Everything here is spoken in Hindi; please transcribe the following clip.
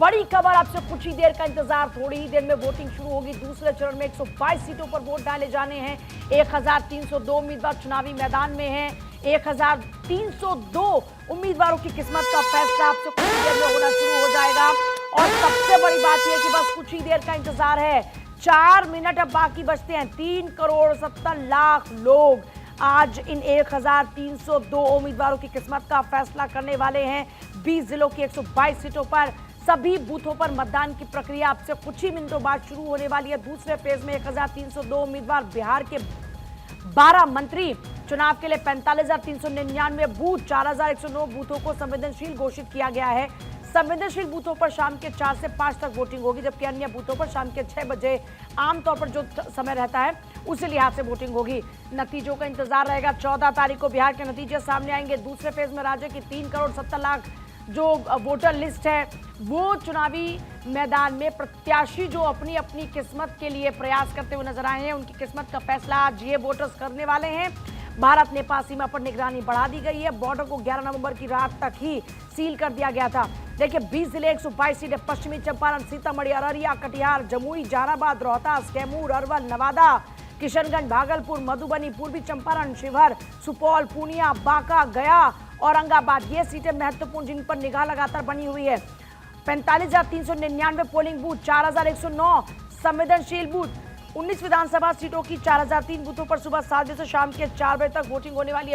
बड़ी खबर, आपसे कुछ ही देर का इंतजार, थोड़ी ही देर में वोटिंग शुरू होगी। दूसरे चरण में 122 सीटों पर वोट डाले जाने हैं। 1302 उम्मीदवार चुनावी मैदान में हैं। 1302 उम्मीदवारों की किस्मत का फैसला आपसे कुछ ही देर में होना शुरू हो जाएगा। और सबसे बड़ी बात यह कि बस कुछ ही देर का इंतजार है, 4 मिनट अब बाकी बचते हैं। 3,70,00,000 लोग आज इन 1302 उम्मीदवारों की किस्मत का फैसला करने वाले हैं। 20 जिलों की 122 सीटों पर सभी बूथों पर मतदान की प्रक्रिया आपसे कुछ ही मिनटों बाद शुरू होने वाली है। दूसरे फेज में 1302 उम्मीदवार, बिहार के 12 मंत्री, चुनाव के लिए 45,399 बूथ, 4,109 बूथों को संवेदनशील घोषित किया गया है। संवेदनशील बूथों पर शाम के 4 से 5 तक वोटिंग होगी, जबकि अन्य बूथों पर शाम के 6 बजे आमतौर पर जो समय रहता है उसी लिहाज से वोटिंग होगी। नतीजों का इंतजार रहेगा। 14 तारीख को बिहार के नतीजे सामने आएंगे। दूसरे फेज में राज्य की 3,70,00,000 जो वोटर लिस्ट है, वो चुनावी मैदान में प्रत्याशी जो अपनी अपनी किस्मत के लिए प्रयास करते हुए नजर आए हैं, उनकी किस्मत का फैसला आज ये वोटर्स करने वाले हैं। भारत नेपाल सीमा पर निगरानी बढ़ा दी गई है। बॉर्डर को 11 नवंबर की रात तक ही सील कर दिया गया था। देखिए, 20 जिले, 122 सीटें, पश्चिमी चंपारण, सीतामढ़ी, अररिया, कटिहार, जमुई, जहानाबाद, रोहतास, कैमूर, अरवल, नवादा, किशनगंज, भागलपुर, मधुबनी, पूर्वी चंपारण, शिवहर, सुपौल, पूर्णिया, बांका, गया, औरंगाबाद, ये सीटें महत्वपूर्ण जिन पर निगाह लगातार बनी हुई है। 45,399 पोलिंग बूथ, 4,109 संवेदनशील बूथ, 19 विधानसभा सीटों की 4,003 बूथों पर सुबह 7 बजे से शाम के 4 बजे तक वोटिंग होने वाली है।